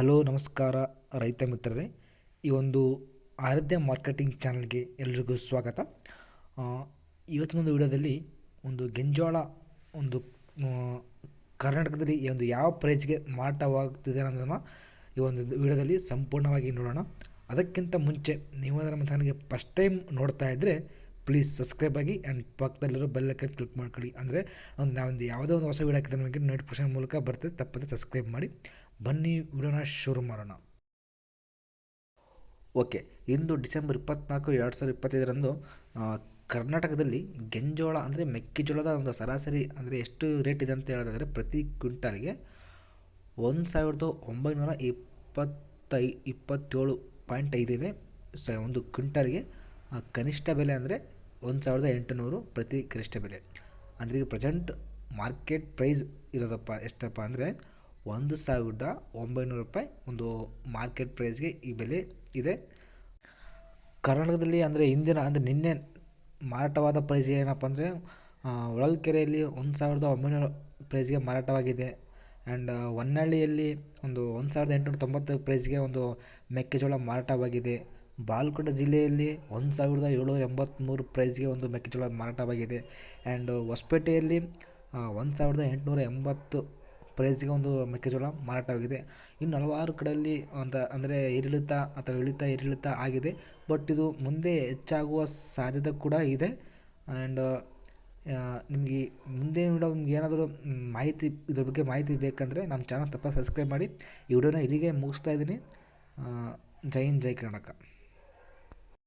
Hello ನಮಸ್ಕಾರ ರೈತ ಮಿತ್ರರೇ. ಈ ಒಂದು ಆರಾಧ್ಯ ಮಾರ್ಕೆಟಿಂಗ್ ಚಾನಲ್ಗೆ ಎಲ್ರಿಗೂ ಸ್ವಾಗತ. ಇವತ್ತಿನೊಂದು ವಿಡಿಯೋದಲ್ಲಿ ಒಂದು ಗೆಂಜೋಳ ಒಂದು ಕರ್ನಾಟಕದಲ್ಲಿ ಒಂದು ಯಾವ ಪ್ರೈಸ್ಗೆ ಮಾರಾಟವಾಗ್ತಿದೆ ಅನ್ನೋದನ್ನು ಈ ಒಂದು ವಿಡಿಯೋದಲ್ಲಿ ಸಂಪೂರ್ಣವಾಗಿ ನೋಡೋಣ. ಅದಕ್ಕಿಂತ ಮುಂಚೆ ನೀವು ನಮ್ಮ ಚಾನಲ್ಗೆ ಫಸ್ಟ್ ಟೈಮ್ ನೋಡ್ತಾ ಇದ್ದರೆ ಪ್ಲೀಸ್ ಸಬ್ಸ್ಕ್ರೈಬ್ ಆಗಿ ಆ್ಯಂಡ್ ಪಕ್ಕದಲ್ಲಿರೋ ಬೆಲ್ ಐಕಾನ್ ಕ್ಲಿಕ್ ಮಾಡ್ಕೊಳ್ಳಿ. ಅಂದರೆ ನಾವೊಂದು ಯಾವುದೋ ಒಂದು ಹೊಸ ವೀಡಿಯೋ ಹಾಕಿದ್ರೆ ನಮಗೆ ನೋಟಿಫಿಕೇಶನ್ ಮೂಲಕ ಬರ್ತದೆ. ತಪ್ಪದೆ ಸಬ್ಸ್ಕ್ರೈಬ್ ಮಾಡಿ. ಬನ್ನಿ ವಿಡಿಯೋನ ಶುರು ಮಾಡೋಣ. ಓಕೆ, ಇಂದು ಡಿಸೆಂಬರ್ 24, 2025ರಂದು ಕರ್ನಾಟಕದಲ್ಲಿ ಗೆಂಜೋಳ ಅಂದರೆ ಮೆಕ್ಕೆಜೋಳದ ಒಂದು ಸರಾಸರಿ ಅಂದರೆ ಎಷ್ಟು ರೇಟ್ ಇದೆ ಅಂತ ಹೇಳೋದಾದರೆ ಪ್ರತಿ ಕ್ವಿಂಟಾಲ್ಗೆ 1927.5 ಇದೆ. ಒಂದು ಕ್ವಿಂಟಾಲ್ಗೆ ಕನಿಷ್ಠ ಬೆಲೆ ಅಂದರೆ 1800 ಪ್ರತಿ ಗರಿಷ್ಠ ಬೆಲೆ. ಅಂದರೆ ಈಗ ಪ್ರೆಸೆಂಟ್ ಮಾರ್ಕೆಟ್ ಪ್ರೈಸ್ ಇರೋದಪ್ಪ ಎಷ್ಟಪ್ಪ ಅಂದರೆ 1900 ರೂಪಾಯಿ ಒಂದು ಮಾರ್ಕೆಟ್ ಪ್ರೈಸ್ಗೆ ಈ ಬೆಲೆ ಇದೆ ಕರ್ನಾಟಕದಲ್ಲಿ. ಅಂದರೆ ನಿನ್ನೆ ಮಾರಾಟವಾದ ಪ್ರೈಸ್ ಏನಪ್ಪ ಅಂದರೆ ಹೊಳಲ್ಕೆರೆಯಲ್ಲಿ 1900 ಪ್ರೈಸ್ಗೆ ಮಾರಾಟವಾಗಿದೆ. ಆ್ಯಂಡ್ ಹೊನ್ನಳ್ಳಿಯಲ್ಲಿ ಒಂದು 1890 ಪ್ರೈಸ್ಗೆ ಒಂದು ಮೆಕ್ಕೆಜೋಳ ಮಾರಾಟವಾಗಿದೆ. ಬಾಗಲಕೋಟೆ ಜಿಲ್ಲೆಯಲ್ಲಿ 1783 ಪ್ರೈಸ್ಗೆ ಒಂದು ಮೆಕ್ಕೆಜೋಳ ಮಾರಾಟವಾಗಿದೆ. ಆ್ಯಂಡ್ ಹೊಸಪೇಟೆಯಲ್ಲಿ 1880 ಪ್ರೈಸ್ಗೆ ಒಂದು ಮೆಕ್ಕೆಜೋಳ ಮಾರಾಟವಾಗಿದೆ. ಇನ್ನು ಹಲವಾರು ಕಡೆಯಲ್ಲಿ ಅಂದರೆ ಏರಿಳಿತ ಆಗಿದೆ. ಬಟ್ ಇದು ಮುಂದೆ ಹೆಚ್ಚಾಗುವ ಸಾಧ್ಯತೆ ಕೂಡ ಇದೆ. ಆ್ಯಂಡ್ ನಿಮಗೆ ಮುಂದೆ ನಿಮ್ಗೆ ಏನಾದರೂ ಇದ್ರ ಬಗ್ಗೆ ಮಾಹಿತಿ ಬೇಕಂದರೆ ನಮ್ಮ ಚಾನಲ್ ತಪ್ಪದೆ ಸಬ್ಸ್ಕ್ರೈಬ್ ಮಾಡಿ. ಈ ವಿಡಿಯೋನ ಇಲ್ಲಿಗೆ ಮುಗಿಸ್ತಾ ಇದ್ದೀನಿ. ಜೈ ಹಿಂದ್, ಜೈ ಕರ್ನಾಟಕ.